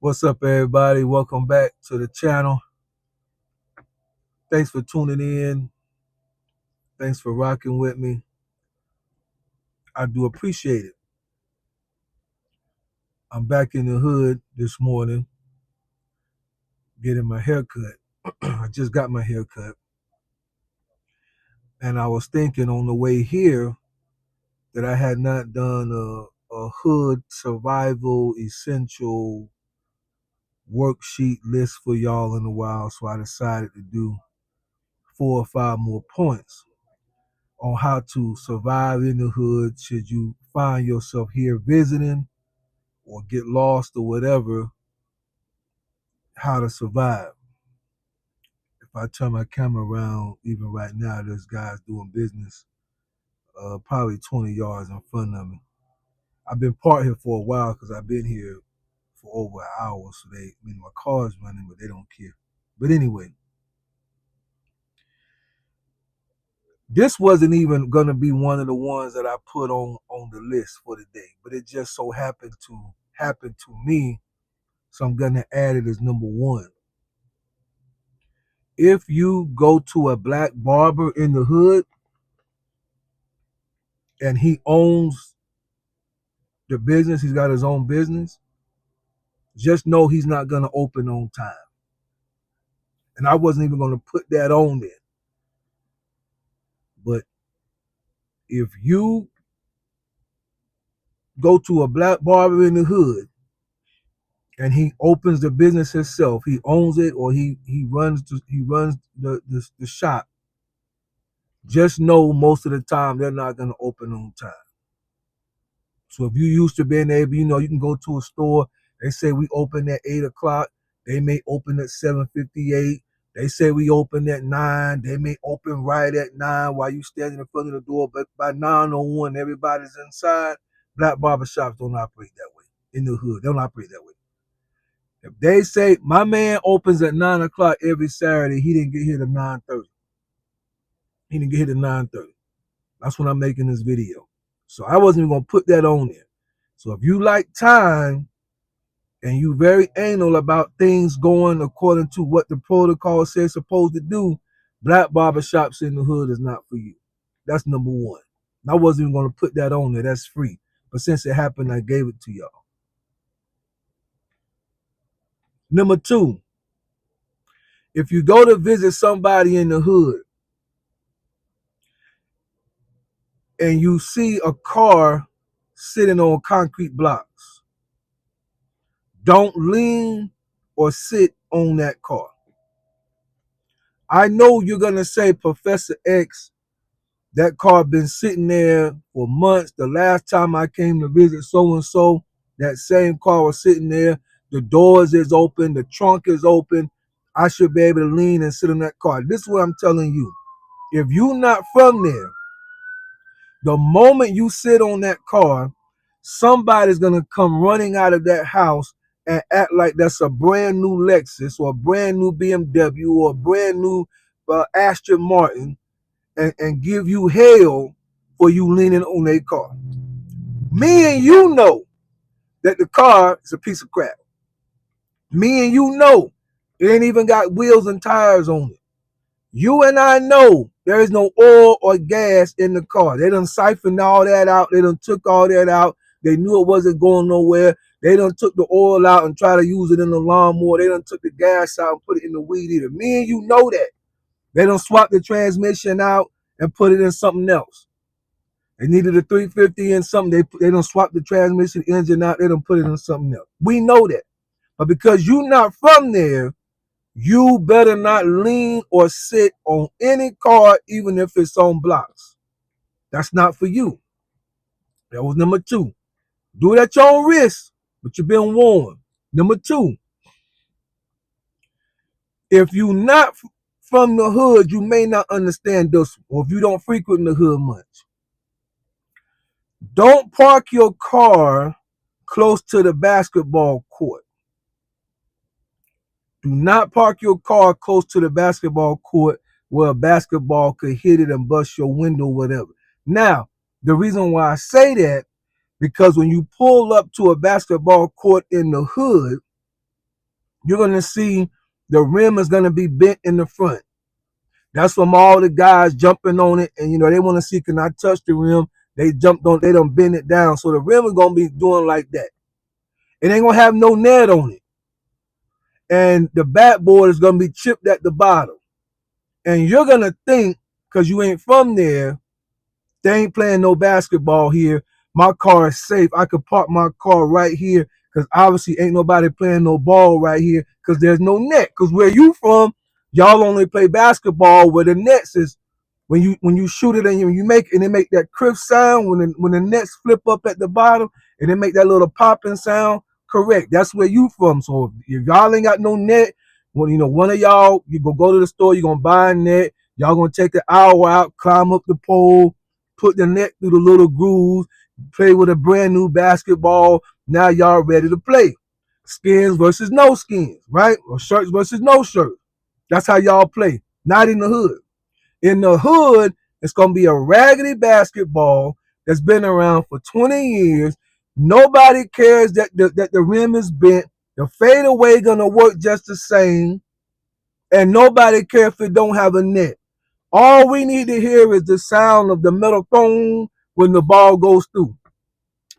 What's up, everybody? Welcome back to the channel. Thanks for tuning in. Thanks for rocking with me. I do appreciate it. I'm back in the hood this morning getting my hair cut. I just got my hair cut. And I was thinking on the way here that I had not done a hood survival essential worksheet list for y'all in a while. So I decided to do 4 or 5 more points on how to survive in the hood should you find yourself here visiting or get lost or whatever, how to survive. If I turn my camera around, even right now, there's guys doing business probably 20 yards in front of me. I've been parked here for a while because I've been here for over an hour, so my car's running, but they don't care. But anyway, this wasn't even gonna be one of the ones that I put on the list for today, but it just so happened to happen to me, so I'm gonna add it as number one. If you go to a black barber in the hood and he owns the business, he's got his own business, just know he's not gonna open on time. And I wasn't even gonna put that on there. But if you go to a black barber in the hood and he opens the business himself, he owns it, or he runs the shop, just know most of the time they're not gonna open on time. So if you used to being able, you can go to a store, they say we open at 8 o'clock, they may open at 7:58. They say we open at 9, they may open right at 9 while you standing in front of the door, but by 9:01, everybody's inside. Black barber shops don't operate that way. In the hood, they don't operate that way. If they say my man opens at 9 o'clock every Saturday, he didn't get here to 9:30. He didn't get here to 9:30. That's when I'm making this video. So I wasn't even gonna put that on there. So if you like time and you very anal about things going according to what the protocol says supposed to do, black barbershops in the hood is not for you. That's number one. I wasn't even gonna put that on there. That's free. But since it happened, I gave it to y'all. Number two, if you go to visit somebody in the hood and you see a car sitting on concrete blocks, don't lean or sit on that car. I know you're gonna say, Professor X, that car been sitting there for months. The last time I came to visit so and so, that same car was sitting there. The doors is open, the trunk is open. I should be able to lean and sit in that car. This is what I'm telling you. If you're not from there, the moment you sit on that car, somebody's gonna come running out of that house and act like that's a brand new Lexus or a brand new BMW or a brand new Aston Martin, and give you hell for you leaning on their car. Me and you know that the car is a piece of crap. Me and you know it ain't even got wheels and tires on it. You and I know there is no oil or gas in the car. They done siphoned all that out. They done took all that out. They knew it wasn't going nowhere. They done took the oil out and tried to use it in the lawnmower. They done took the gas out and put it in the weed eater. Me and you know that. They done swapped the transmission out and put it in something else. They needed a 350 and something. They done swapped the transmission engine out. They done put it in something else. We know that. But because you're not from there, you better not lean or sit on any car, even if it's on blocks. That's not for you. That was number two. Do it at your own risk, but you've been warned. Number two, if you're not from the hood, you may not understand this, or if you don't frequent the hood much. Don't park your car close to the basketball court. Do not park your car close to the basketball court where a basketball could hit it and bust your window, whatever. Now, the reason why I say that, because when you pull up to a basketball court in the hood, you're gonna see the rim is gonna be bent in the front. That's from all the guys jumping on it, and they want to see, can I touch the rim? They jumped on, they don't bend it down. So the rim is gonna be doing like that. It ain't gonna have no net on it. And the backboard is gonna be chipped at the bottom. And you're gonna think, because you ain't from there, they ain't playing no basketball here. My car is safe. I could park my car right here because obviously ain't nobody playing no ball right here because there's no net. Because where you from, y'all only play basketball where the nets is. When you shoot it and you make it, and it make that crisp sound when the nets flip up at the bottom and it make that little popping sound. Correct. That's where you from. So if y'all ain't got no net, well, one of y'all, you go to the store, you're gonna buy a net. Y'all gonna take the hour out, climb up the pole, put the net through the little grooves, play with a brand new basketball. Now y'all ready to play. Skins versus no skins, right? Or shirts versus no shirts. That's how y'all play. Not in the hood. In the hood, it's going to be a raggedy basketball that's been around for 20 years. Nobody cares that the rim is bent. The fadeaway going to work just the same. And nobody cares if it don't have a net. All we need to hear is the sound of the metal thong when the ball goes through.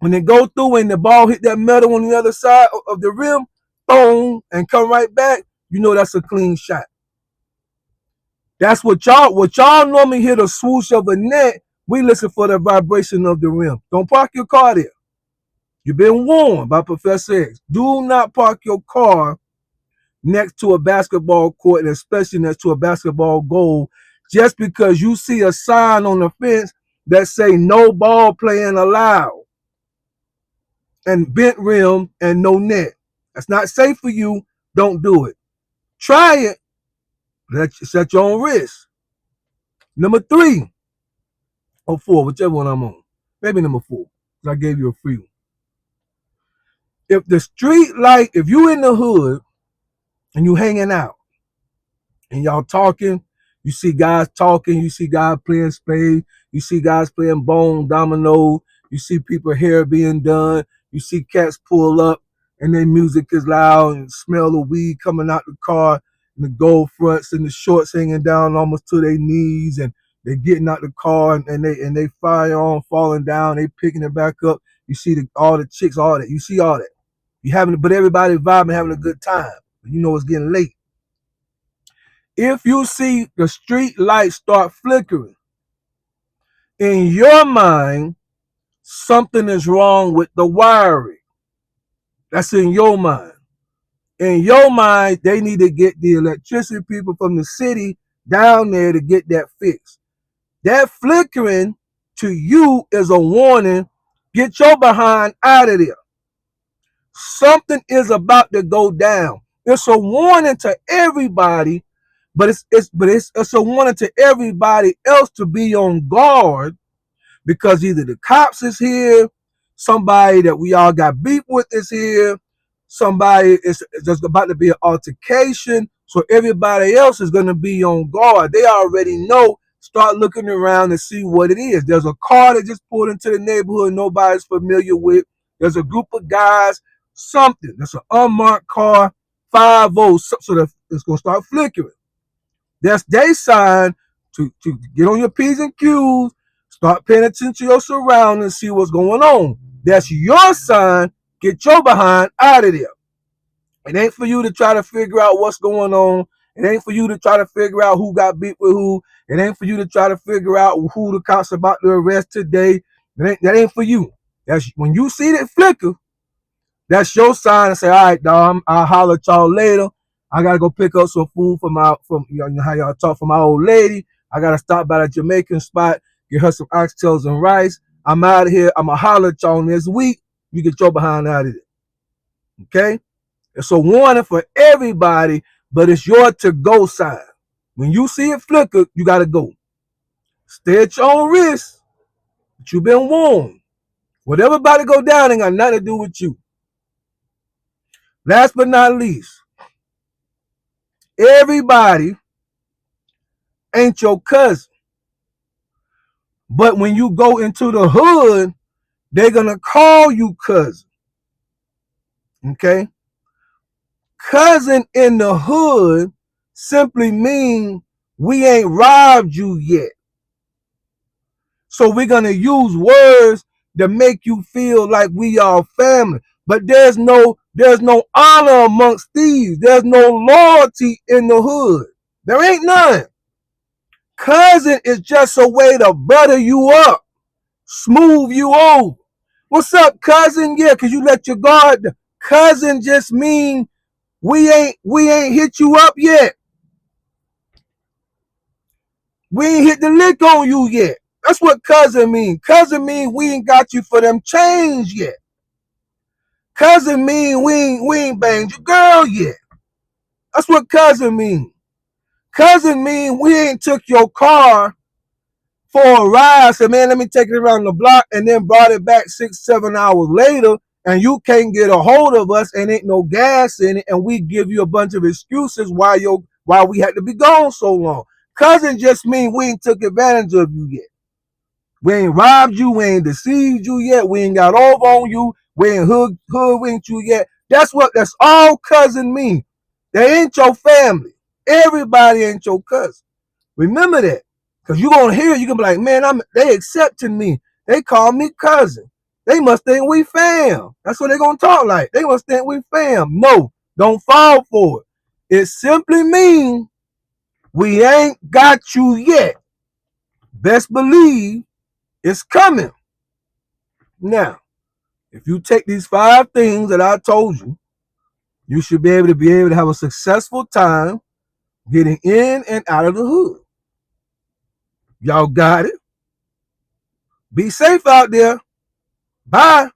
When it goes through and the ball hit that metal on the other side of the rim, thong, and come right back, that's a clean shot. That's what y'all normally hear, the swoosh of a net. We listen for the vibration of the rim. Don't park your car there. You've been warned by Professor X. Do not park your car next to a basketball court, and especially next to a basketball goal, just because you see a sign on the fence that say no ball playing allowed and bent rim and no net. That's not safe for you. Don't do it. Try it. Set your own risk. Number 3 or 4, whichever one I'm on. Maybe number 4, because I gave you a free one. If the street light, if you in the hood and you hanging out and y'all talking, you see guys talking, you see guys playing spades, you see guys playing bone, domino, you see people hair being done, you see cats pull up and their music is loud and smell the weed coming out the car and the gold fronts and the shorts hanging down almost to their knees, and they're getting out the car and they firearm falling down, they picking it back up. You see all the chicks, all that. You see all that. But everybody vibing, having a good time. It's getting late. If you see the street lights start flickering, in your mind, something is wrong with the wiring. That's in your mind. In your mind, they need to get the electricity people from the city down there to get that fixed. That flickering to you is a warning. Get your behind out of there. Something is about to go down. It's a warning to everybody, but it's a warning to everybody else to be on guard, because either the cops is here, somebody that we all got beef with is here, somebody is just about to be an altercation. So everybody else is going to be on guard. They already know. Start looking around and see what it is. There's a car that just pulled into the neighborhood nobody's familiar with. There's a group of guys, something. That's an unmarked car, 5-0, so it's going to start flickering. That's their sign to get on your P's and Q's, start paying attention to your surroundings, see what's going on. That's your sign. Get your behind out of there. It ain't for you to try to figure out what's going on. It ain't for you to try to figure out who got beat with who. It ain't for you to try to figure out who the cops about to arrest today. That ain't for you. That's when you see that flicker. That's your sign to say, all right, dog, I'll holler at y'all later. I gotta go pick up some food from how y'all talk, for my old lady. I gotta stop by the Jamaican spot, get her some oxtails and rice. I'm out of here. I'ma holler at y'all this week. You get your behind out of it. Okay? It's a warning for everybody, but it's your to-go sign. When you see it flicker, you gotta go. Stay at your own risk, but you've been warned. Whatever about to go down ain't got nothing to do with you. Last but not least, everybody ain't your cousin. But when you go into the hood, they're going to call you cousin. Okay? Cousin in the hood simply mean we ain't robbed you yet. So we're going to use words to make you feel like we are family. But there's no honor amongst thieves. There's no loyalty in the hood. There ain't none. Cousin is just a way to butter you up, smooth you over. What's up, cousin? Yeah, cause you let your guard down. Cousin just mean we ain't hit you up yet. We ain't hit the lick on you yet. That's what cousin mean. Cousin mean we ain't got you for them change yet. Cousin mean we ain't banged your girl yet. That's what cousin mean. Cousin mean we ain't took your car for a ride. Said, man, let me take it around the block, and then brought it back 6-7 hours later, and you can't get a hold of us, and ain't no gas in it, and we give you a bunch of excuses why we had to be gone so long. Cousin just mean we ain't took advantage of you yet. We ain't robbed you. We ain't deceived you yet. We ain't got over on you. We ain't hoodwinked you yet. That's all cousin mean. They ain't your family. Everybody ain't your cousin. Remember that. Because you're going to hear it. You're going to be like, man, they accepting me. They call me cousin. They must think we fam. That's what they're going to talk like. They must think we fam. No, don't fall for it. It simply means we ain't got you yet. Best believe it's coming. Now, if you take these 5 things that I told you, you should be able to have a successful time getting in and out of the hood. Y'all got it. Be safe out there. Bye.